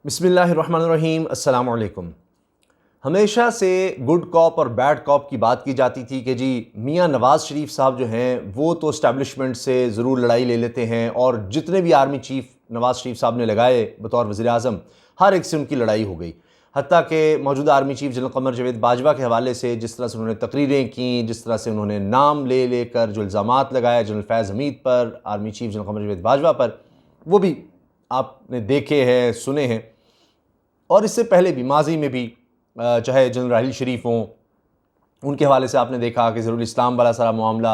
بسم اللہ الرحمن الرحیم۔ السلام علیکم۔ ہمیشہ سے گڈ کاپ اور بیڈ کاپ کی بات کی جاتی تھی کہ جی میاں نواز شریف صاحب جو ہیں وہ تو اسٹیبلشمنٹ سے ضرور لڑائی لے لیتے ہیں، اور جتنے بھی آرمی چیف نواز شریف صاحب نے لگائے بطور وزیر اعظم ہر ایک سے ان کی لڑائی ہو گئی، حتیٰ کہ موجودہ army chief general Qamar Javed Bajwa کے حوالے سے جس طرح سے انہوں نے تقریریں کیں، جس طرح سے انہوں نے نام لے لے کر جو الزامات لگائے جنرل فیض حمید پر، army chief general Qamar Javed Bajwa پر، وہ بھی آپ نے دیکھے ہیں، سنے ہیں۔ اور اس سے پہلے بھی ماضی میں بھی چاہے جنرل راحیل شریف ہوں، ان کے حوالے سے آپ نے دیکھا کہ ظہور الاسلام والا سارا معاملہ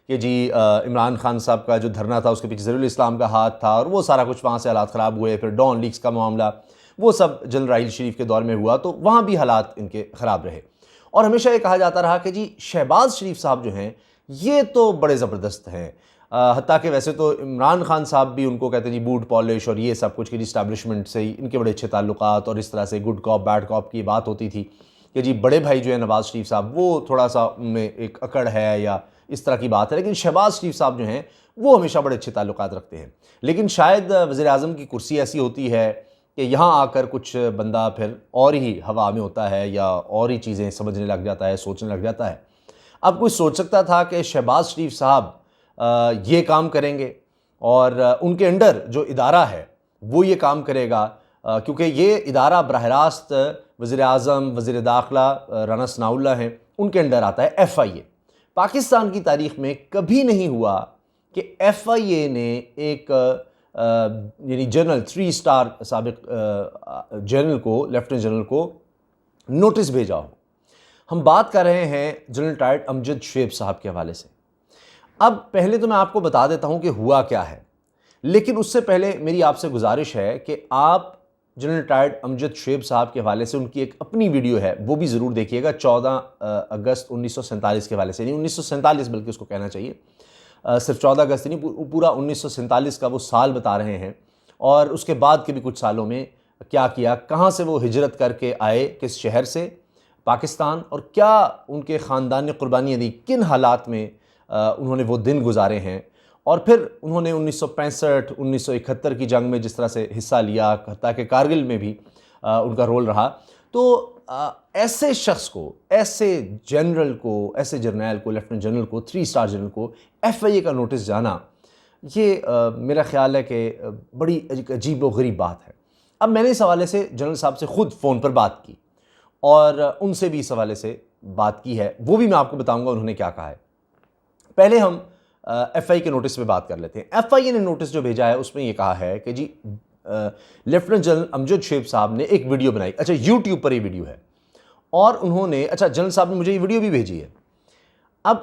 کہ جی عمران خان صاحب کا جو دھرنا تھا اس کے پیچھے ظہور الاسلام کا ہاتھ تھا، اور وہ سارا کچھ وہاں سے حالات خراب ہوئے۔ پھر ڈان لیکس کا معاملہ، وہ سب جنرل راحیل شریف کے دور میں ہوا، تو وہاں بھی حالات ان کے خراب رہے۔ اور ہمیشہ یہ کہا جاتا رہا کہ جی شہباز شریف صاحب جو ہیں یہ تو بڑے زبردست ہیں، حتیٰ کہ ویسے تو عمران خان صاحب بھی ان کو کہتے ہیں جی بوٹ پالش اور یہ سب کچھ کہ جی اسٹیبلشمنٹ سے ان کے بڑے اچھے تعلقات، اور اس طرح سے گڈ کاپ بیڈ کاپ کی بات ہوتی تھی کہ جی بڑے بھائی جو ہے نواز شریف صاحب وہ تھوڑا سا ان میں ایک اکڑ ہے یا اس طرح کی بات ہے، لیکن شہباز شریف صاحب جو ہیں وہ ہمیشہ بڑے اچھے تعلقات رکھتے ہیں۔ لیکن شاید وزیر اعظم کی کرسی ایسی ہوتی ہے کہ یہاں آ کر کچھ بندہ پھر اور ہی ہوا میں ہوتا ہے، یا اور ہی چیزیں سمجھنے لگ جاتا ہے، سوچنے لگ جاتا ہے۔ اب کوئی سوچ سکتا تھا کہ شہباز شریف صاحب یہ کام کریں گے اور ان کے انڈر جو ادارہ ہے وہ یہ کام کرے گا، کیونکہ یہ ادارہ براہ راست وزیر اعظم، وزیر داخلہ رانا ثناء اللہ ہیں، ان کے انڈر آتا ہے۔ ایف آئی اے پاکستان کی تاریخ میں کبھی نہیں ہوا کہ ایف آئی اے نے ایک یعنی جنرل 3 اسٹار سابق جنرل کو، لیفٹیننٹ جنرل کو نوٹس بھیجا ہو۔ ہم بات کر رہے ہیں جنرل ٹائرڈ امجد شعیب صاحب کے حوالے سے۔ اب پہلے تو میں آپ کو بتا دیتا ہوں کہ ہوا کیا ہے، لیکن اس سے پہلے میری آپ سے گزارش ہے کہ آپ جنرل ٹائرڈ امجد شعیب صاحب کے حوالے سے ان کی ایک اپنی ویڈیو ہے وہ بھی ضرور دیکھیے گا، 14 اگست 1947 کے حوالے سے، نہیں 1947 بلکہ اس کو کہنا چاہیے، صرف 14 اگست نہیں، پورا 1947 کا وہ سال بتا رہے ہیں، اور اس کے بعد کے بھی کچھ سالوں میں کیا کیا، کہاں سے وہ ہجرت کر کے آئے، کس شہر سے پاکستان، اور کیا ان کے خاندان نے قربانیاں دی، کن حالات میں انہوں نے وہ دن گزارے ہیں، اور پھر انہوں نے 1965 1971 کی جنگ میں جس طرح سے حصہ لیا، حتیٰ کہ کارگل میں بھی ان کا رول رہا۔ تو ایسے شخص کو، ایسے جنرل کو، ایسے جرنیل کو، لیفٹیننٹ جنرل کو، 3 اسٹار جنرل کو ایف آئی اے کا نوٹس جانا، یہ میرا خیال ہے کہ بڑی عجیب و غریب بات ہے۔ اب میں نے اس حوالے سے جنرل صاحب سے خود فون پر بات کی، اور ان سے بھی اس حوالے سے بات کی ہے، وہ بھی میں آپ کو بتاؤں گا انہوں نے کیا کہا ہے۔ پہلے ہم ایف آئی کے نوٹس پہ بات کر لیتے ہیں۔ ایف آئی اے نے نوٹس جو بھیجا ہے اس میں یہ کہا ہے کہ جی لیفٹیننٹ جنرل امجد شعیب صاحب نے ایک ویڈیو بنائی، اچھا یوٹیوب پر یہ ویڈیو ہے، اور انہوں نے، اچھا جنرل صاحب نے مجھے یہ ویڈیو بھی بھیجی ہے۔ اب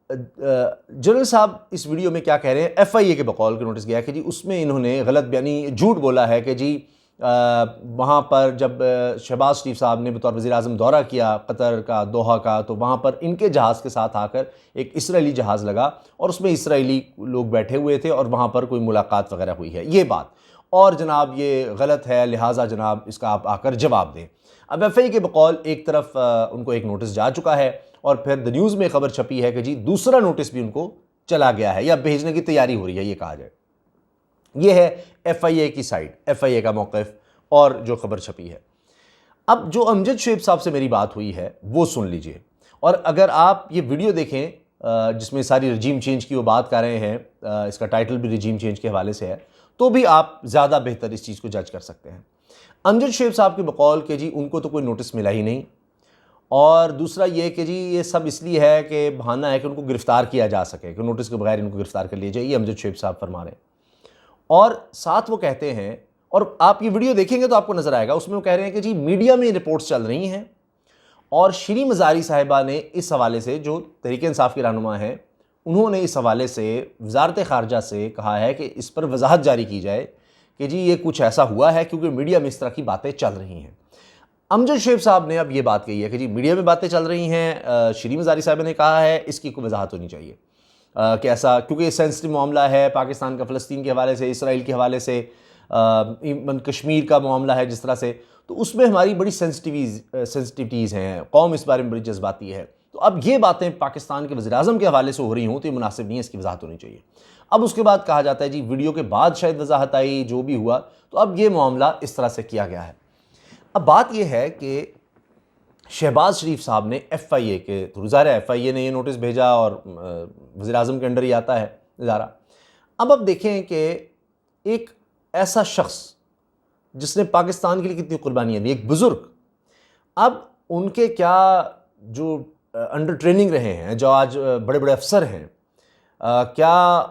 جنرل صاحب اس ویڈیو میں کیا کہہ رہے ہیں، ایف آئی اے کے بقول کے نوٹس گیا کہ جی اس میں انہوں نے غلط بیانی، جھوٹ بولا ہے کہ جی وہاں پر جب شہباز شریف صاحب نے بطور وزیر اعظم دورہ کیا قطر کا، دوحہ کا، تو وہاں پر ان کے جہاز کے ساتھ آ کر ایک اسرائیلی جہاز لگا، اور اس میں اسرائیلی لوگ بیٹھے ہوئے تھے، اور وہاں پر کوئی ملاقات وغیرہ ہوئی ہے، یہ بات، اور جناب یہ غلط ہے، لہٰذا جناب اس کا آپ آ کر جواب دیں۔ اب ایف آئی اے کے بقول ایک طرف ان کو ایک نوٹس جا چکا ہے، اور پھر دی نیوز میں خبر چھپی ہے کہ جی دوسرا نوٹس بھی ان کو چلا گیا ہے، یا بھیجنے کی تیاری ہو رہی ہے، یہ کہا جائے۔ یہ ہے ایف آئی اے کی سائٹ، ایف آئی اے کا موقف اور جو خبر چھپی ہے۔ اب جو امجد شعیب صاحب سے میری بات ہوئی ہے وہ سن لیجئے، اور اگر آپ یہ ویڈیو دیکھیں جس میں ساری رجیم چینج کی وہ بات کر رہے ہیں، اس کا ٹائٹل بھی رجیم چینج کے حوالے سے ہے، تو بھی آپ زیادہ بہتر اس چیز کو جج کر سکتے ہیں۔ امجد شعیب صاحب کے بقول کہ جی ان کو تو کوئی نوٹس ملا ہی نہیں، اور دوسرا یہ کہ جی یہ سب اس لیے ہے کہ بہانہ ہے کہ ان کو گرفتار کیا جا سکے، کہ نوٹس کے بغیر ان کو گرفتار کر لیا جائے، یہ امجد شعیب صاحب فرما رہے ہیں۔ اور ساتھ وہ کہتے ہیں، اور آپ یہ ویڈیو دیکھیں گے تو آپ کو نظر آئے گا، اس میں وہ کہہ رہے ہیں کہ جی میڈیا میں رپورٹس چل رہی ہیں، اور شیریں مزاری صاحبہ نے اس حوالے سے، جو تحریک انصاف کی رہنما ہیں، انہوں نے اس حوالے سے وزارت خارجہ سے کہا ہے کہ اس پر وضاحت جاری کی جائے کہ جی یہ کچھ ایسا ہوا ہے، کیونکہ میڈیا میں اس طرح کی باتیں چل رہی ہیں۔ امجد شعیب صاحب نے اب یہ بات کہی ہے کہ جی میڈیا میں باتیں چل رہی ہیں، شیریں مزاری صاحبہ نے کہا ہے اس کی کوئی وضاحت ہونی چاہیے کہ ایسا، کیونکہ یہ سینسٹیو معاملہ ہے پاکستان کا، فلسطین کے حوالے سے، اسرائیل کے حوالے سے، ایون کشمیر کا معاملہ ہے جس طرح سے، تو اس میں ہماری بڑی سینسٹیوٹیز ہیں، قوم اس بارے میں بڑی جذباتی ہے، تو اب یہ باتیں پاکستان کے وزیر اعظم کے حوالے سے ہو رہی ہوں تو یہ مناسب نہیں ہے، اس کی وضاحت ہونی چاہیے۔ اب اس کے بعد کہا جاتا ہے جی ویڈیو کے بعد شاید وضاحت آئی، جو بھی ہوا، تو اب یہ معاملہ اس طرح سے کیا گیا ہے۔ اب بات یہ ہے کہ شہباز شریف صاحب نے ایف آئی اے کے تھرو، ظاہر ہے ایف آئی اے نے یہ نوٹس بھیجا اور وزیر اعظم کے انڈر ہی آتا ہے ادارہ۔ اب دیکھیں کہ ایک ایسا شخص جس نے پاکستان کے لیے کتنی قربانیاں دی، ایک بزرگ، اب ان کے کیا جو انڈر ٹریننگ رہے ہیں، جو آج بڑے بڑے افسر ہیں، کیا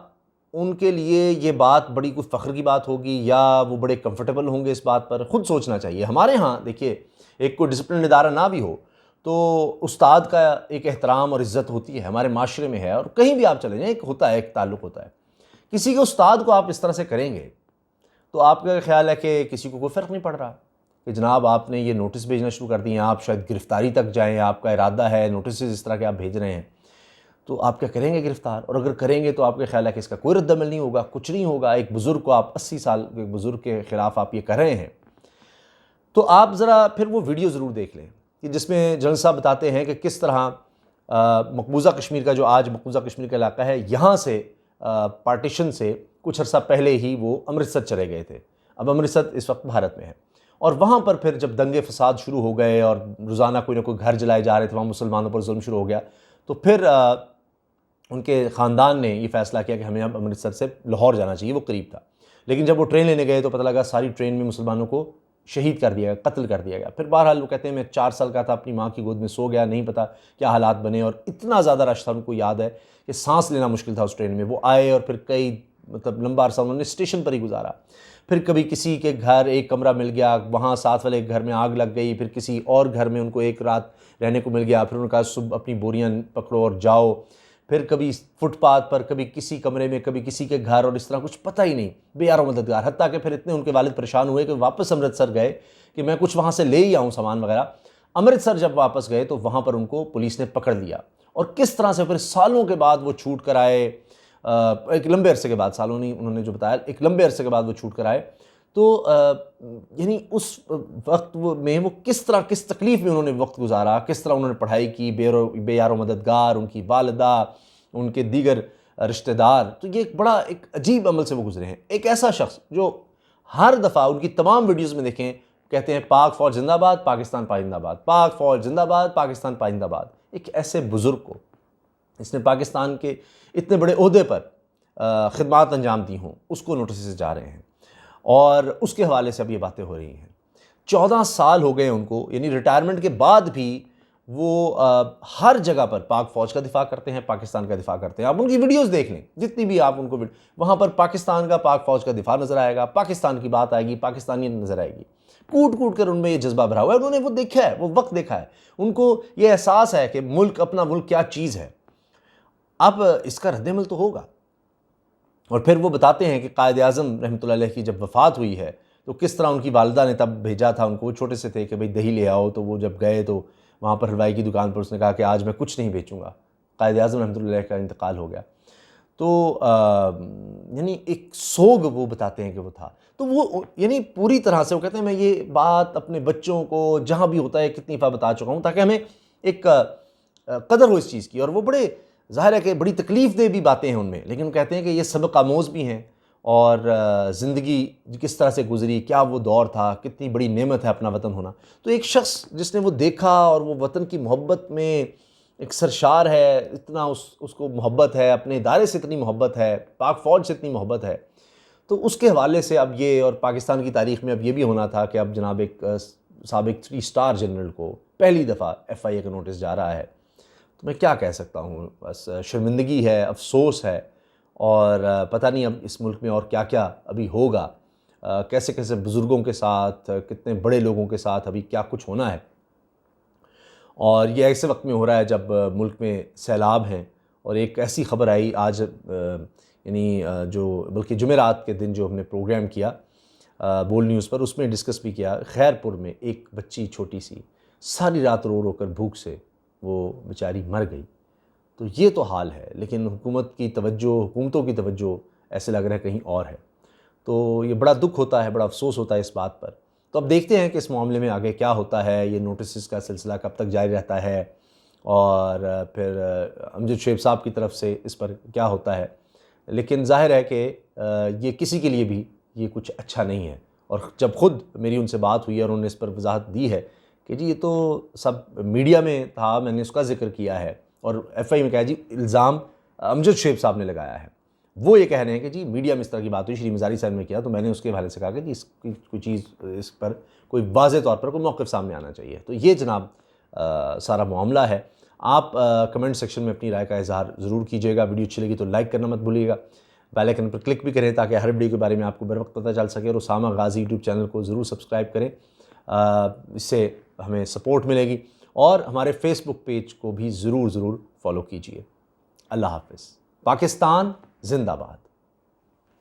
ان کے لیے یہ بات بڑی کوئی فخر کی بات ہوگی یا وہ بڑے کمفرٹیبل ہوں گے اس بات پر؟ خود سوچنا چاہیے۔ ہمارے ہاں دیکھیے ایک کوئی ڈسپلن ادارہ نہ بھی ہو تو استاد کا ایک احترام اور عزت ہوتی ہے، ہمارے معاشرے میں ہے، اور کہیں بھی آپ چلے جائیں ایک ہوتا ہے، ایک تعلق ہوتا ہے۔ کسی کے استاد کو آپ اس طرح سے کریں گے تو آپ کا خیال ہے کہ کسی کو کوئی فرق نہیں پڑ رہا کہ جناب آپ نے یہ نوٹس بھیجنا شروع کر دیے، آپ شاید گرفتاری تک جائیں، آپ کا ارادہ ہے، نوٹسز اس طرح کے آپ بھیج رہے ہیں، تو آپ کیا کریں گے گرفتار؟ اور اگر کریں گے تو آپ کا خیال ہے کہ اس کا کوئی رد عمل نہیں ہوگا، کچھ نہیں ہوگا۔ ایک بزرگ کو آپ 80 سال کے بزرگ کے خلاف آپ یہ کر رہے ہیں، تو آپ ذرا پھر وہ ویڈیو ضرور دیکھ لیں کہ جس میں جنرل صاحب بتاتے ہیں کہ کس طرح مقبوضہ کشمیر کا، جو آج مقبوضہ کشمیر کا علاقہ ہے، یہاں سے پارٹیشن سے کچھ عرصہ پہلے ہی وہ امرتسر چلے گئے تھے۔ اب امرتسر اس وقت بھارت میں ہے، اور وہاں پر پھر جب دنگے فساد شروع ہو گئے اور روزانہ کوئی نہ کوئی گھر جلائے جا رہے تھے، وہاں مسلمانوں پر ظلم شروع ہو گیا، تو پھر ان کے خاندان نے یہ فیصلہ کیا کہ ہمیں اب امرتسر سے لاہور جانا چاہیے، وہ قریب تھا۔ لیکن جب وہ ٹرین لینے گئے تو پتہ لگا ساری ٹرین میں مسلمانوں کو شہید کر دیا گیا، قتل کر دیا گیا۔ پھر بہرحال وہ کہتے ہیں میں 4 سال کا تھا، اپنی ماں کی گود میں سو گیا، نہیں پتہ کیا حالات بنے، اور اتنا زیادہ رش تھا، ان کو یاد ہے کہ سانس لینا مشکل تھا اس ٹرین میں۔ وہ آئے اور پھر کئی لمبا عرصہ انہوں نے اسٹیشن پر ہی گزارا۔ پھر کبھی کسی کے گھر ایک کمرہ مل گیا، وہاں ساتھ والے گھر میں آگ لگ گئی، پھر کسی اور گھر میں ان کو ایک رات رہنے کو مل گیا، پھر انہوں نے کہا صبح اپنی بوریاں پکڑو اور جاؤ۔ پھر کبھی فٹ پاتھ پر، کبھی کسی کمرے میں، کبھی کسی کے گھر، اور اس طرح کچھ پتہ ہی نہیں، بے یار و مددگار۔ حتیٰ کہ پھر اتنے ان کے والد پریشان ہوئے کہ واپس امرتسر گئے کہ میں کچھ وہاں سے لے ہی آؤں سامان وغیرہ۔ امرتسر جب واپس گئے تو وہاں پر ان کو پولیس نے پکڑ لیا، اور کس طرح سے پھر سالوں کے بعد وہ چھوٹ کر آئے، ایک لمبے عرصے کے بعد، سالوں نہیں انہوں نے جو بتایا، ایک لمبے عرصے کے بعد وہ چھوٹ کر آئے۔ تو یعنی اس وقت میں وہ کس طرح، کس تکلیف میں انہوں نے وقت گزارا، کس طرح انہوں نے پڑھائی کی، بے یار و مددگار، ان کی والدہ، ان کے دیگر رشتہ دار، تو یہ ایک بڑا ایک عجیب عمل سے وہ گزرے ہیں۔ ایک ایسا شخص جو ہر دفعہ ان کی تمام ویڈیوز میں دیکھیں کہتے ہیں پاک فوج زندہ باد، پاکستان پائندہ باد، پاک فوج زندہ باد، پاکستان پائندہ باد۔ ایک ایسے بزرگ کو، اس نے پاکستان کے اتنے بڑے عہدے پر خدمات انجام دی ہوں، اس کو نوٹسز جا رہے ہیں، اور اس کے حوالے سے اب یہ باتیں ہو رہی ہیں۔ 14 سال ہو گئے ان کو، یعنی ریٹائرمنٹ کے بعد بھی وہ ہر جگہ پر پاک فوج کا دفاع کرتے ہیں، پاکستان کا دفاع کرتے ہیں۔ آپ ان کی ویڈیوز دیکھ لیں، جتنی بھی آپ ان کو وہاں پر پاکستان کا، پاک فوج کا دفاع نظر آئے گا، پاکستان کی بات آئے گی، پاکستانی نظر آئے گی، کوٹ کوٹ کر ان میں یہ جذبہ بھرا ہوا ہے۔ انہوں نے وہ دیکھا ہے، وہ وقت دیکھا ہے، ان کو یہ احساس ہے کہ ملک، اپنا ملک کیا چیز ہے۔ اب اس کا رد عمل تو ہوگا۔ اور پھر وہ بتاتے ہیں کہ قائد اعظم رحمۃ اللہ علیہ کی جب وفات ہوئی ہے تو کس طرح ان کی والدہ نے تب بھیجا تھا ان کو، وہ چھوٹے سے تھے، کہ بھئی دہی لے آؤ، تو وہ جب گئے تو وہاں پر حلوائی کی دکان پر اس نے کہا کہ آج میں کچھ نہیں بیچوں گا۔ قائد اعظم رحمۃ اللہ علیہ کا انتقال ہو گیا، تو یعنی ایک سوگ وہ بتاتے ہیں کہ وہ تھا۔ تو وہ یعنی پوری طرح سے وہ کہتے ہیں میں یہ بات اپنے بچوں کو جہاں بھی ہوتا ہے کتنی دفعہ بتا چکا ہوں تاکہ ہمیں ایک قدر ہو اس چیز کی۔ اور وہ بڑے ظاہر ہے کہ بڑی تکلیف دہ بھی باتیں ہیں ان میں، لیکن کہتے ہیں کہ یہ سبق آموز بھی ہیں، اور زندگی کس طرح سے گزری، کیا وہ دور تھا، کتنی بڑی نعمت ہے اپنا وطن ہونا۔ تو ایک شخص جس نے وہ دیکھا اور وہ وطن کی محبت میں ایک سرشار ہے، اتنا اس کو محبت ہے، اپنے ادارے سے اتنی محبت ہے، پاک فوج سے اتنی محبت ہے، تو اس کے حوالے سے اب یہ، اور پاکستان کی تاریخ میں اب یہ بھی ہونا تھا کہ اب جناب ایک سابق 3 اسٹار جنرل کو پہلی دفعہ ایف آئی اے کا نوٹس جا رہا ہے۔ تو میں کیا کہہ سکتا ہوں، بس شرمندگی ہے، افسوس ہے، اور پتہ نہیں اب اس ملک میں اور کیا کیا ابھی ہوگا، کیسے کیسے بزرگوں کے ساتھ، کتنے بڑے لوگوں کے ساتھ ابھی کیا کچھ ہونا ہے۔ اور یہ ایسے وقت میں ہو رہا ہے جب ملک میں سیلاب ہیں، اور ایک ایسی خبر آئی آج، یعنی جو بلکہ جمعرات کے دن جو ہم نے پروگرام کیا بول نیوز پر، اس میں ڈسکس بھی کیا، خیرپور میں ایک بچی چھوٹی سی ساری رات رو رو کر بھوک سے وہ بیچاری مر گئی۔ تو یہ تو حال ہے، لیکن حکومتوں کی توجہ ایسے لگ رہا ہے کہیں اور ہے۔ تو یہ بڑا دکھ ہوتا ہے، بڑا افسوس ہوتا ہے اس بات پر۔ تو اب دیکھتے ہیں کہ اس معاملے میں آگے کیا ہوتا ہے، یہ نوٹسز کا سلسلہ کب تک جاری رہتا ہے، اور پھر امجد شعیب صاحب کی طرف سے اس پر کیا ہوتا ہے۔ لیکن ظاہر ہے کہ یہ کسی کے لیے بھی یہ کچھ اچھا نہیں ہے. اور جب خود میری ان سے بات ہوئی ہے اور انہوں نے اس پر وضاحت دی ہے کہ جی یہ تو سب میڈیا میں تھا، میں نے اس کا ذکر کیا ہے، اور ایف آئی میں کہا جی الزام امجد شعیب صاحب نے لگایا ہے. وہ یہ کہہ رہے ہیں کہ جی میڈیا میں اس طرح کی بات ہوئی، شری مزاری صاحب نے کیا، تو میں نے اس کے حوالے سے کہا کہ جی اس کی کوئی چیز، اس پر کوئی واضح طور پر کوئی موقف سامنے آنا چاہیے. تو یہ جناب سارا معاملہ ہے. آپ کمنٹ سیکشن میں اپنی رائے کا اظہار ضرور کیجیے گا. ویڈیو اچھی لگی تو لائک کرنا مت بھولیے گا، بیل آئیکن پر کلک بھی کریں تاکہ ہر ویڈیو کے بارے میں آپ کو بر وقت پتہ چل سکے. اور اسامہ غازی یوٹیوب چینل کو ضرور سبسکرائب کریں، اس سے ہمیں سپورٹ ملے گی. اور ہمارے فیس بک پیج کو بھی ضرور فالو کیجیے. اللہ حافظ. پاکستان زندہ باد.